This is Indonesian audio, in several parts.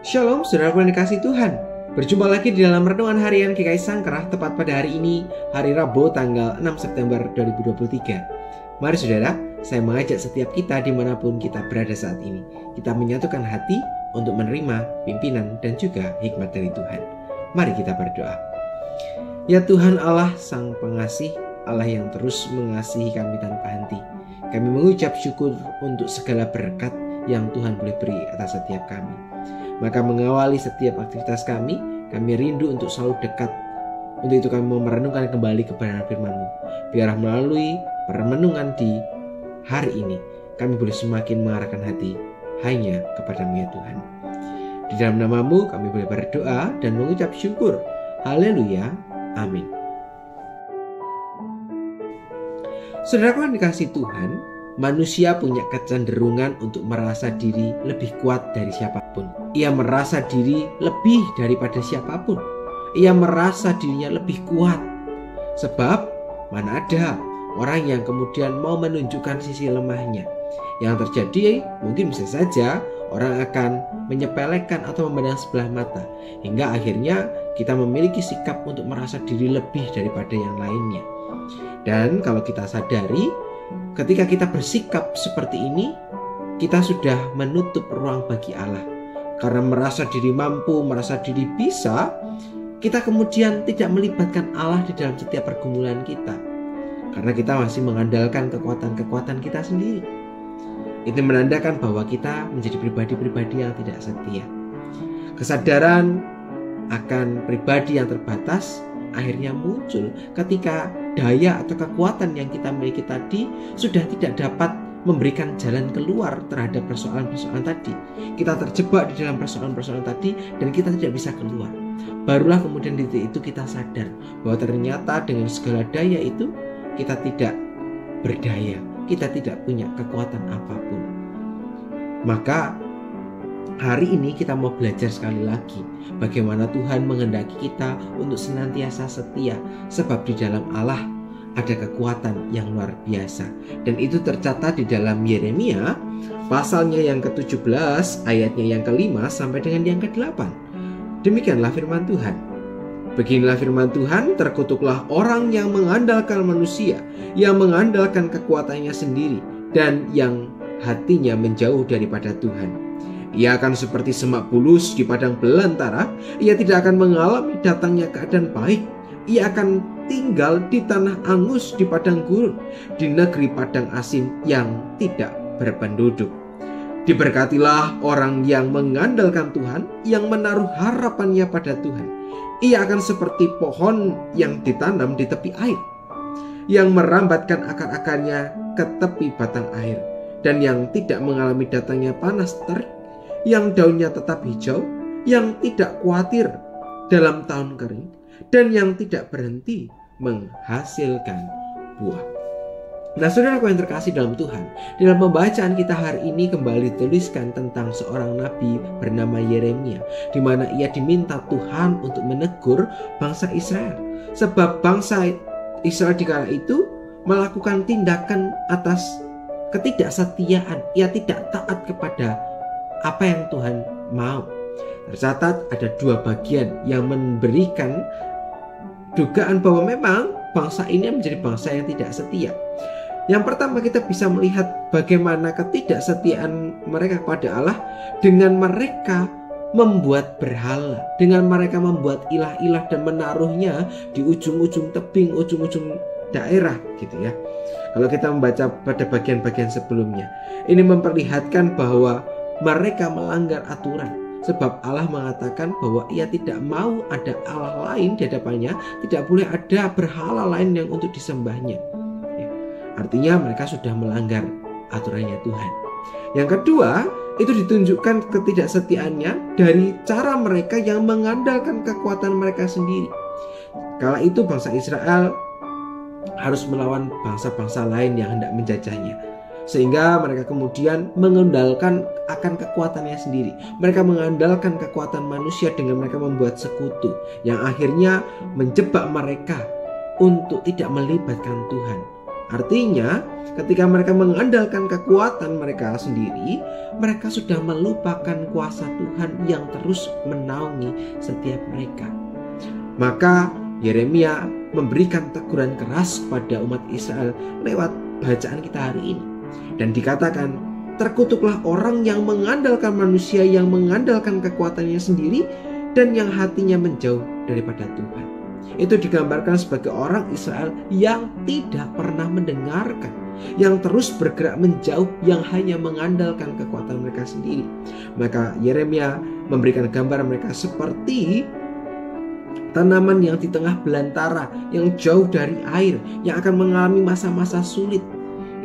Shalom, saudaraku yang dikasihi Tuhan. Berjumpa lagi di dalam Renungan Harian GKI Sangkrah tepat pada hari ini, hari Rabu tanggal 6 September 2023. Mari saudara, saya mengajak setiap kita dimanapun kita berada saat ini, kita menyatukan hati untuk menerima pimpinan dan juga hikmat dari Tuhan. Mari kita berdoa. Ya Tuhan Allah Sang Pengasih, Allah yang terus mengasihi kami tanpa henti, kami mengucap syukur untuk segala berkat yang Tuhan boleh beri atas setiap kami. Maka mengawali setiap aktivitas kami rindu untuk selalu dekat. Untuk itu kami mau merenungkan kembali kebenaran firman-Mu. Biarlah melalui perenungan di hari ini, kami boleh semakin mengarahkan hati hanya kepada-Mu ya Tuhan. Di dalam nama-Mu kami boleh berdoa dan mengucap syukur. Haleluya, amin. Saudaraku yang dikasihi Tuhan, manusia punya kecenderungan untuk merasa diri lebih kuat dari siapapun. Ia merasa diri lebih daripada siapapun. Ia merasa dirinya lebih kuat. Sebab mana ada orang yang kemudian mau menunjukkan sisi lemahnya. Yang terjadi mungkin bisa saja orang akan menyepelekan atau memandang sebelah mata, hingga akhirnya kita memiliki sikap untuk merasa diri lebih daripada yang lainnya. Dan kalau kita sadari, ketika kita bersikap seperti ini, kita sudah menutup ruang bagi Allah. Karena merasa diri mampu, merasa diri bisa, kita kemudian tidak melibatkan Allah di dalam setiap pergumulan kita. Karena kita masih mengandalkan kekuatan-kekuatan kita sendiri. Itu menandakan bahwa kita menjadi pribadi-pribadi yang tidak setia. Kesadaran akan pribadi yang terbatas akhirnya muncul ketika daya atau kekuatan yang kita miliki tadi sudah tidak dapat memberikan jalan keluar terhadap persoalan-persoalan tadi. Kita terjebak di dalam persoalan-persoalan tadi dan kita tidak bisa keluar. Barulah kemudian di titik itu kita sadar bahwa ternyata dengan segala daya itu kita tidak berdaya, kita tidak punya kekuatan apapun. Maka hari ini kita mau belajar sekali lagi bagaimana Tuhan menghendaki kita untuk senantiasa setia, sebab di dalam Allah ada kekuatan yang luar biasa. Dan itu tercatat di dalam Yeremia pasalnya yang ke-17 ayatnya yang ke-5 sampai dengan yang ke-8. Demikianlah firman Tuhan. Beginilah firman Tuhan, terkutuklah orang yang mengandalkan manusia, yang mengandalkan kekuatannya sendiri, dan yang hatinya menjauh daripada Tuhan. Ia akan seperti semak bulus di padang belantara. Ia tidak akan mengalami datangnya keadaan baik. Ia akan tinggal di tanah angus di padang gurun, di negeri padang asin yang tidak berpenduduk. Diberkatilah orang yang mengandalkan Tuhan, yang menaruh harapannya pada Tuhan. Ia akan seperti pohon yang ditanam di tepi air, yang merambatkan akar-akarnya ke tepi batang air, dan yang tidak mengalami datangnya panas terik, yang daunnya tetap hijau, yang tidak khawatir dalam tahun kering, dan yang tidak berhenti menghasilkan buah. Nah, saudaraku yang terkasih dalam Tuhan, dalam pembacaan kita hari ini kembali dituliskan tentang seorang nabi bernama Yeremia, di mana ia diminta Tuhan untuk menegur bangsa Israel. Sebab bangsa Israel di kala itu melakukan tindakan atas ketidaksetiaan. Ia tidak taat kepada apa yang Tuhan mau. Tercatat ada dua bagian yang memberikan dugaan bahwa memang bangsa ini menjadi bangsa yang tidak setia. Yang pertama, kita bisa melihat bagaimana ketidaksetiaan mereka kepada Allah dengan mereka membuat berhala, dengan mereka membuat ilah-ilah dan menaruhnya di ujung-ujung tebing, ujung-ujung daerah gitu ya. Kalau kita membaca pada bagian-bagian sebelumnya, ini memperlihatkan bahwa mereka melanggar aturan. Sebab Allah mengatakan bahwa ia tidak mau ada Allah lain di hadapannya, tidak boleh ada berhala lain yang untuk disembahnya. Ya, artinya mereka sudah melanggar aturannya Tuhan. Yang kedua, itu ditunjukkan ketidaksetiaannya dari cara mereka yang mengandalkan kekuatan mereka sendiri. Kala itu bangsa Israel harus melawan bangsa-bangsa lain yang hendak menjajahnya, sehingga mereka kemudian mengandalkan akan kekuatannya sendiri. Mereka mengandalkan kekuatan manusia dengan mereka membuat sekutu, yang akhirnya menjebak mereka untuk tidak melibatkan Tuhan. Artinya, ketika mereka mengandalkan kekuatan mereka sendiri, mereka sudah melupakan kuasa Tuhan yang terus menaungi setiap mereka. Maka Yeremia memberikan teguran keras pada umat Israel lewat bacaan kita hari ini. Dan dikatakan, terkutuklah orang yang mengandalkan manusia, yang mengandalkan kekuatannya sendiri, dan yang hatinya menjauh daripada Tuhan. Itu digambarkan sebagai orang Israel yang tidak pernah mendengarkan, yang terus bergerak menjauh, yang hanya mengandalkan kekuatan mereka sendiri. Maka Yeremia memberikan gambar mereka seperti tanaman yang di tengah belantara, yang jauh dari air, yang akan mengalami masa-masa sulit.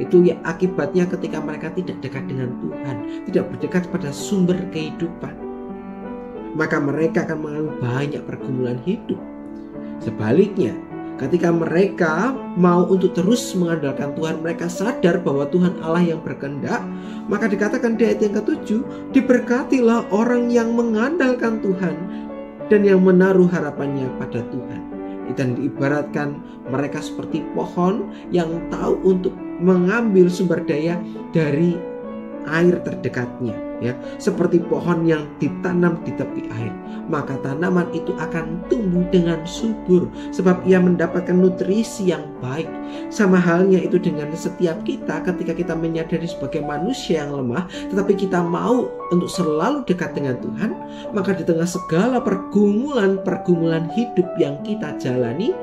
Itu ya akibatnya ketika mereka tidak dekat dengan Tuhan, tidak berdekat pada sumber kehidupan, maka mereka akan mengalami banyak pergumulan hidup. Sebaliknya, ketika mereka mau untuk terus mengandalkan Tuhan, mereka sadar bahwa Tuhan Allah yang berkehendak, maka dikatakan di ayat yang ke-7, diberkatilah orang yang mengandalkan Tuhan dan yang menaruh harapannya pada Tuhan. Dan diibaratkan mereka seperti pohon yang tahu untuk mengambil sumber daya dari air terdekatnya, ya, seperti pohon yang ditanam di tepi air, maka tanaman itu akan tumbuh dengan subur sebab ia mendapatkan nutrisi yang baik. Sama halnya itu dengan setiap kita, ketika kita menyadari sebagai manusia yang lemah, tetapi kita mau untuk selalu dekat dengan Tuhan, maka di tengah segala pergumulan hidup yang kita jalani,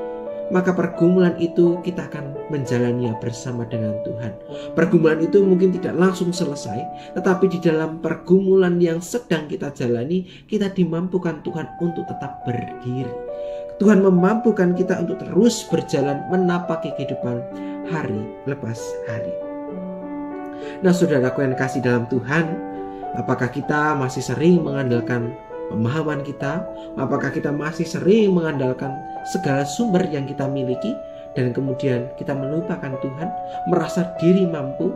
maka pergumulan itu kita akan menjalaninya bersama dengan Tuhan. Pergumulan itu mungkin tidak langsung selesai, tetapi di dalam pergumulan yang sedang kita jalani, kita dimampukan Tuhan untuk tetap berdiri. Tuhan memampukan kita untuk terus berjalan menapaki kehidupan hari lepas hari. Nah, saudaraku yang kasih dalam Tuhan, apakah kita masih sering mengandalkan pemahaman kita? Apakah kita masih sering mengandalkan segala sumber yang kita miliki dan kemudian kita melupakan Tuhan, merasa diri mampu?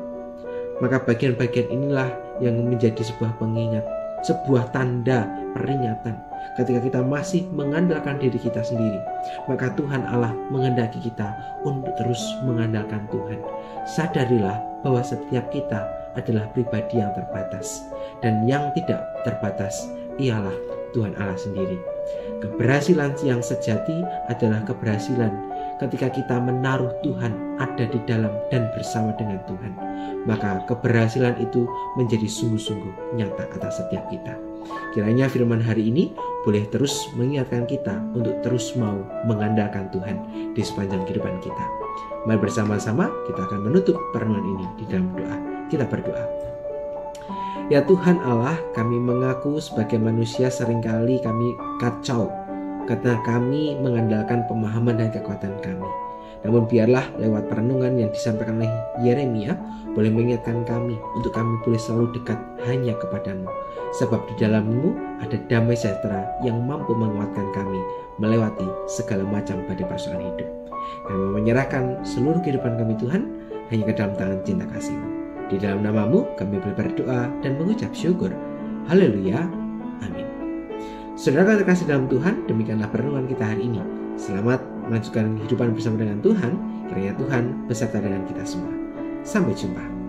Maka bagian-bagian inilah yang menjadi sebuah pengingat, sebuah tanda peringatan. Ketika kita masih mengandalkan diri kita sendiri, maka Tuhan Allah menghendaki kita untuk terus mengandalkan Tuhan. Sadarilah bahwa setiap kita adalah pribadi yang terbatas, dan yang tidak terbatas ialah Tuhan Allah sendiri. Keberhasilan yang sejati adalah keberhasilan ketika kita menaruh Tuhan ada di dalam dan bersama dengan Tuhan. Maka keberhasilan itu menjadi sungguh-sungguh nyata atas setiap kita. Kiranya firman hari ini boleh terus mengingatkan kita untuk terus mau mengandalkan Tuhan di sepanjang kehidupan kita. Mari bersama-sama kita akan menutup perenungan ini di dalam doa. Kita berdoa. Ya Tuhan Allah, kami mengaku sebagai manusia seringkali kami kacau karena kami mengandalkan pemahaman dan kekuatan kami. Namun biarlah lewat perenungan yang disampaikan oleh Yeremia boleh mengingatkan kami untuk kami boleh selalu dekat hanya kepadamu. Sebab di dalam-Mu ada damai sejahtera yang mampu menguatkan kami melewati segala macam badai persoalan hidup. Kami menyerahkan seluruh kehidupan kami Tuhan hanya ke dalam tangan cinta kasih-Mu. Di dalam nama-Mu kami berdoa dan mengucap syukur. Haleluya. Amin. Saudara terkasih dalam Tuhan, demikianlah perenungan kita hari ini. Selamat melanjutkan kehidupan bersama dengan Tuhan. Kiranya Tuhan beserta dengan kita semua. Sampai jumpa.